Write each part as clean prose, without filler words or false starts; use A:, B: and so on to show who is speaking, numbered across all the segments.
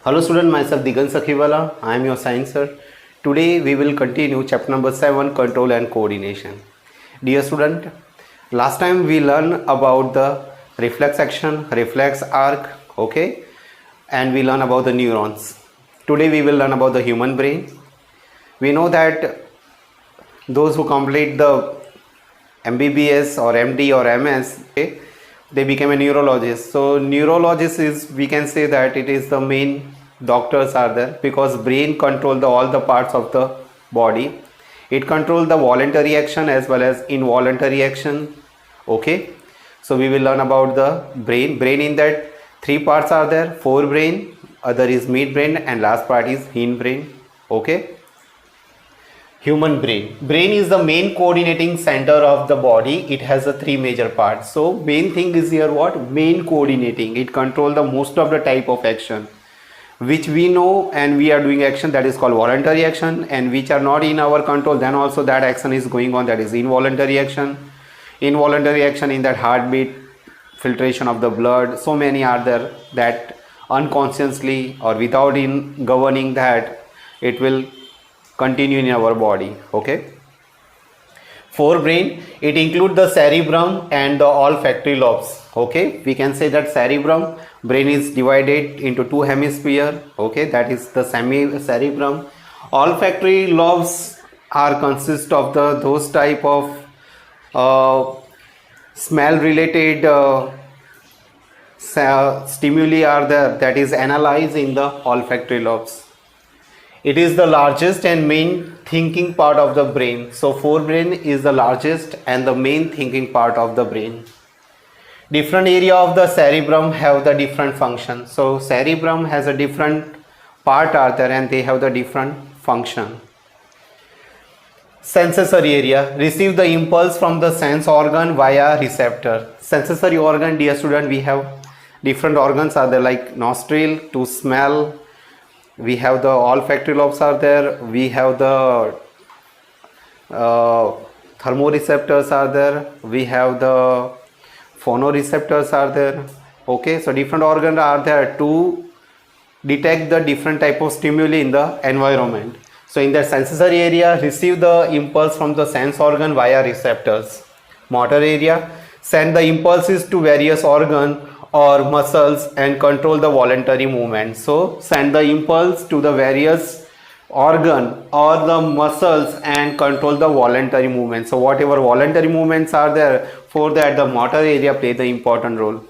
A: Hello student, myself Digan Sakhiwala. I am your science sir. Today we will continue chapter number 7, control and coordination. Dear student, last time we learned about the reflex action, reflex arc, okay, and we learn about the neurons. Today we will learn about the human brain. We know that those who complete the MBBS or MD or MS, okay, they became a neurologist. So neurologist is, we can say that it is the main doctors are there, because brain control all the parts of the body. It controls the voluntary action as well as involuntary action. Okay, so we will learn about the brain in that three parts are there: forebrain, other is midbrain, and last part is hindbrain. Okay, human brain is the main coordinating center of the body. It has the three major parts. So main thing is here, what? Main coordinating. It controls the most of the type of action which we know, and we are doing action that is called voluntary action, and which are not in our control, then also that action is going on, that is involuntary action. Involuntary action in that heartbeat, filtration of the blood, so many are there that unconsciously or without in governing that it will continue in our body. Okay, forebrain, it includes the cerebrum and the olfactory lobes. Okay, we can say that cerebrum, brain is divided into two hemisphere. Okay, that is the cerebrum. Olfactory lobes are consist of those type of smell related stimuli are there, that is analyzed in the olfactory lobes. It is the largest and main thinking part of the brain. So forebrain is the largest and the main thinking part of the brain. Different area of the cerebrum have the different function. So cerebrum has a different part are there, and they have the different function. Sensory area receive the impulse from the sense organ via receptor. Sensory organ, dear student, we have different organs are there, like nostril to smell. We have the olfactory lobes are there. We have the thermoreceptors are there. We have the phonoreceptors are there. Okay, so different organs are there to detect the different type of stimuli in the environment. So in the sensory area, receive the impulse from the sense organ via receptors. Motor area, send the impulses to various organ or muscles and control the voluntary movement. So send the impulse to the various organ or the muscles and control the voluntary movement. So whatever voluntary movements are there, for that the motor area play the important role.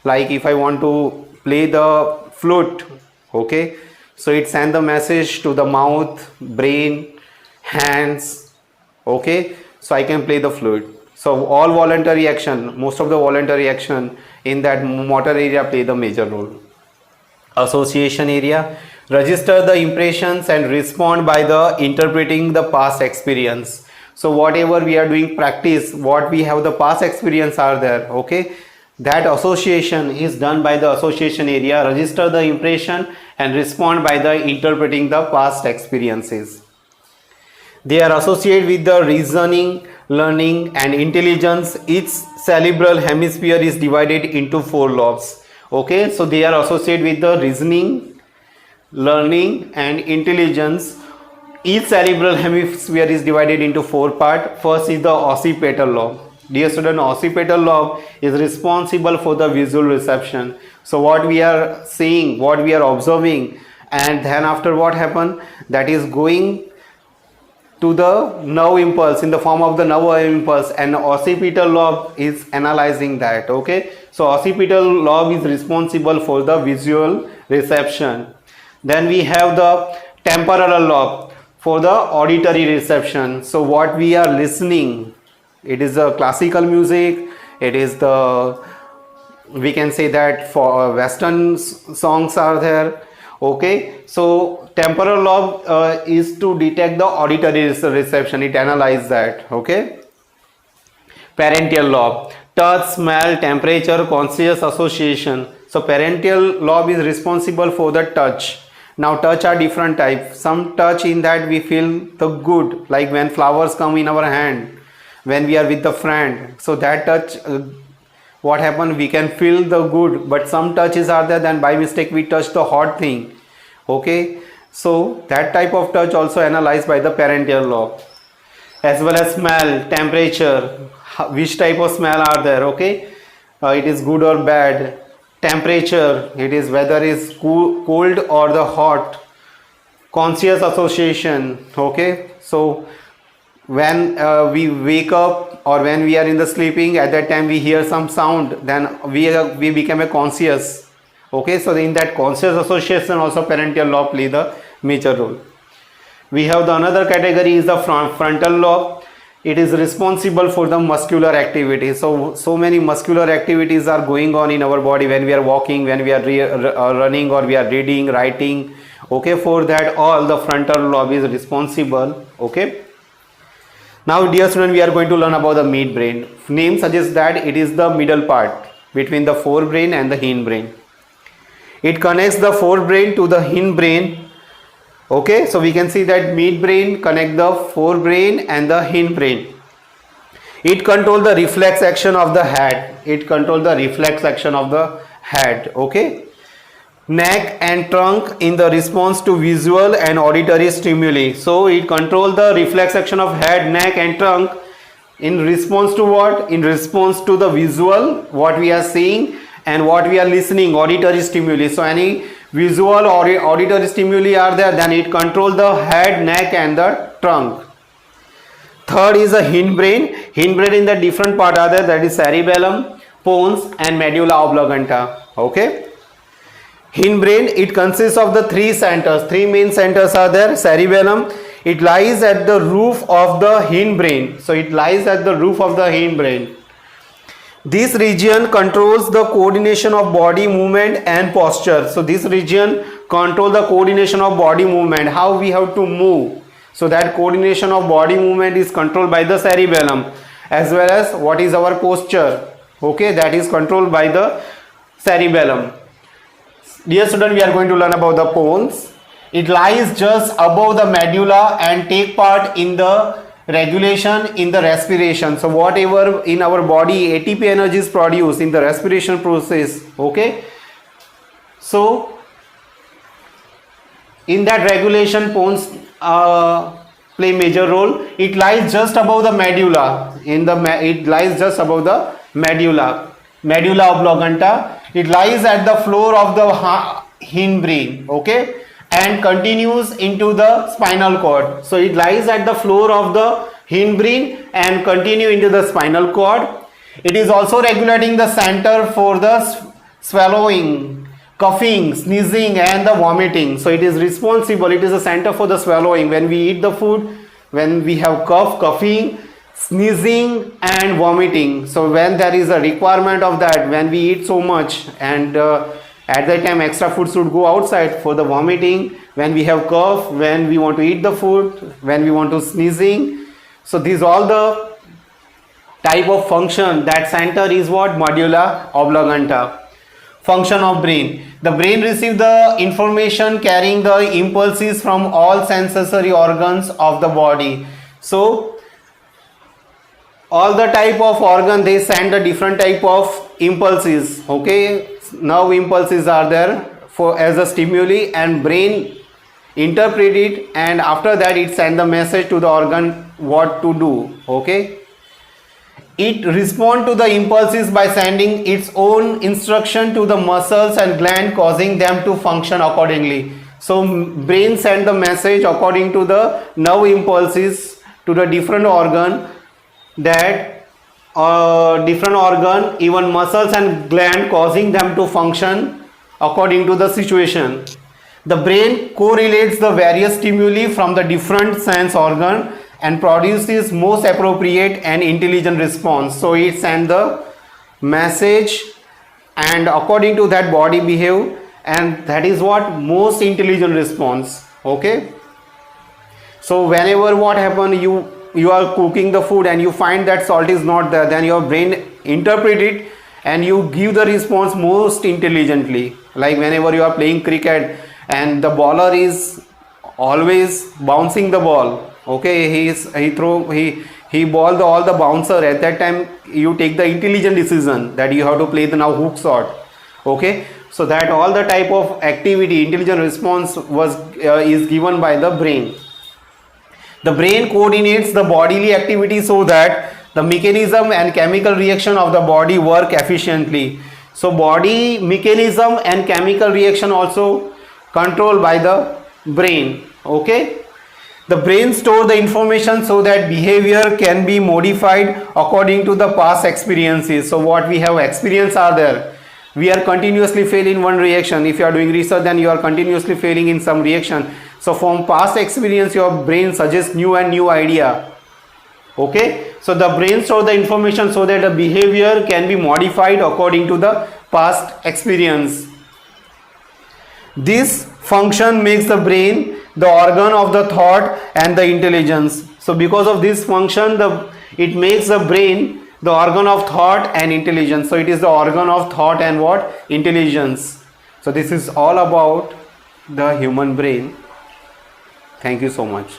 A: Like if I want to play the flute, okay, so it send the message to the mouth, brain, hands. Okay, so I can play the flute. So all voluntary action, most of the voluntary action in that motor area play the major role. Association area, register the impressions and respond by the interpreting the past experience. So whatever we are doing practice, what we have the past experience are there, okay, that association is done by the association area. Register the impression and respond by the interpreting the past experiences. They are associated with the reasoning, learning and intelligence. Each cerebral hemisphere is divided into 4 lobes. Okay, so they are associated with the reasoning, learning and intelligence. Each cerebral hemisphere is divided into 4 parts. First is the occipital lobe. Dear student, occipital lobe is responsible for the visual reception. So what we are seeing, what we are observing, and then after what happen, that is going to the nerve impulse in the form of the nerve impulse, and occipital lobe is analyzing that. Okay, so occipital lobe is responsible for the visual reception. Then we have the temporal lobe for the auditory reception. So what we are listening, it is the classical music, it is the, we can say that for western songs are there. Okay, so temporal lobe is to detect the auditory reception, it analyzes that. Okay, parental lobe, touch, smell, temperature, conscious association. So parental lobe is responsible for the touch. Now touch are different types. Some touch in that we feel the good, like when flowers come in our hand, when we are with the friend. So that touch what happen, we can feel the good, but some touches are there, then by mistake we touch the hot thing, Okay, so that type of touch also analyzed by the parental lobe, as well as smell, temperature, which type of smell are there. Okay, it is good or bad. Temperature, it is whether it's cold or the hot. Conscious association. Okay, so when we wake up or when we are in the sleeping, at that time we hear some sound, then we become a conscious. Okay, so in that conscious association also parental lobe play the major role. We have the another category is the frontal lobe. It is responsible for the muscular activity. So many muscular activities are going on in our body when we are walking, when we are running, or we are reading, writing. Okay, for that all the frontal lobe is responsible. Okay, now dear student, we are going to learn about the midbrain. Name suggests that it is the middle part between the forebrain and the hindbrain. It connects the forebrain to the hindbrain. Okay, so we can see that midbrain connect the forebrain and the hindbrain. It controls the reflex action of the head. It controls the reflex action of the head. Okay, neck and trunk in the response to visual and auditory stimuli. So it controls the reflex action of head, neck and trunk in response to what? In response to the visual, what we are seeing, and what we are listening, auditory stimuli. So any visual or auditory stimuli are there, then it controls the head, neck and the trunk. Third is the hindbrain. Hindbrain in the different part are there, that is cerebellum, pons and medulla oblongata. Okay, hindbrain, it consists of the three centers. Three main centers are there. Cerebellum, it lies at the roof of the hindbrain. So it lies at the roof of the hindbrain. This region controls the coordination of body movement and posture. So this region controls the coordination of body movement, how we have to move. So that coordination of body movement is controlled by the cerebellum, as well as what is our posture. Okay, that is controlled by the cerebellum. Dear student, we are going to learn about the pons. It lies just above the medulla and take part in the regulation in the respiration. So whatever in our body ATP energy is produced in the respiration process. Okay, so in that regulation pons play major role. It lies just above the medulla. It lies just above the medulla oblongata. It lies at the floor of the hindbrain. Okay, and continues into the spinal cord. So it lies at the floor of the hindbrain and continue into the spinal cord. It is also regulating the center for the swallowing, coughing, sneezing and the vomiting. So it is responsible, it is a center for the swallowing. When we eat the food, when we have coughing, sneezing and vomiting. So when there is a requirement of that, when we eat so much and at that time extra food should go outside for the vomiting, when we have cough, when we want to eat the food, when we want to sneezing. So these all the type of function. That center is what? Medulla oblongata. Function of brain. The brain receives the information carrying the impulses from all sensory organs of the body. So all the type of organ, they send a different type of impulses. Okay, nerve impulses are there for as a stimuli, and brain interpret it, and after that it send the message to the organ what to do. Okay, it respond to the impulses by sending its own instruction to the muscles and gland, causing them to function accordingly. So brain send the message according to the nerve impulses to the different organ, that different organ, even muscles and gland, causing them to function according to the situation. The brain correlates the various stimuli from the different sense organ and produces most appropriate and intelligent response. So it sends the message and according to that body behave, and that is what most intelligent response. Okay, so whenever what happen, you are cooking the food and you find that salt is not there, then your brain interpret it and you give the response most intelligently. Like whenever you are playing cricket and the bowler is always bouncing the ball, okay, he ball all the bouncer, at that time you take the intelligent decision that you have to play the now hook shot. Okay, so that all the type of activity, intelligent response is given by the brain. The brain coordinates the bodily activity so that the mechanism and chemical reaction of the body work efficiently. So body mechanism and chemical reaction also controlled by the brain. Okay. The brain stores the information so that behavior can be modified according to the past experiences. So what we have experienced are there. We are continuously failing in one reaction. If you are doing research, then you are continuously failing in some reaction. So from past experience, your brain suggests new and new idea. Okay. So the brain stores the information so that the behavior can be modified according to the past experience. This function makes the brain the organ of the thought and the intelligence. So because of this function, it makes the brain the organ of thought and intelligence. So it is the organ of thought and what? Intelligence. So this is all about the human brain. Thank you so much.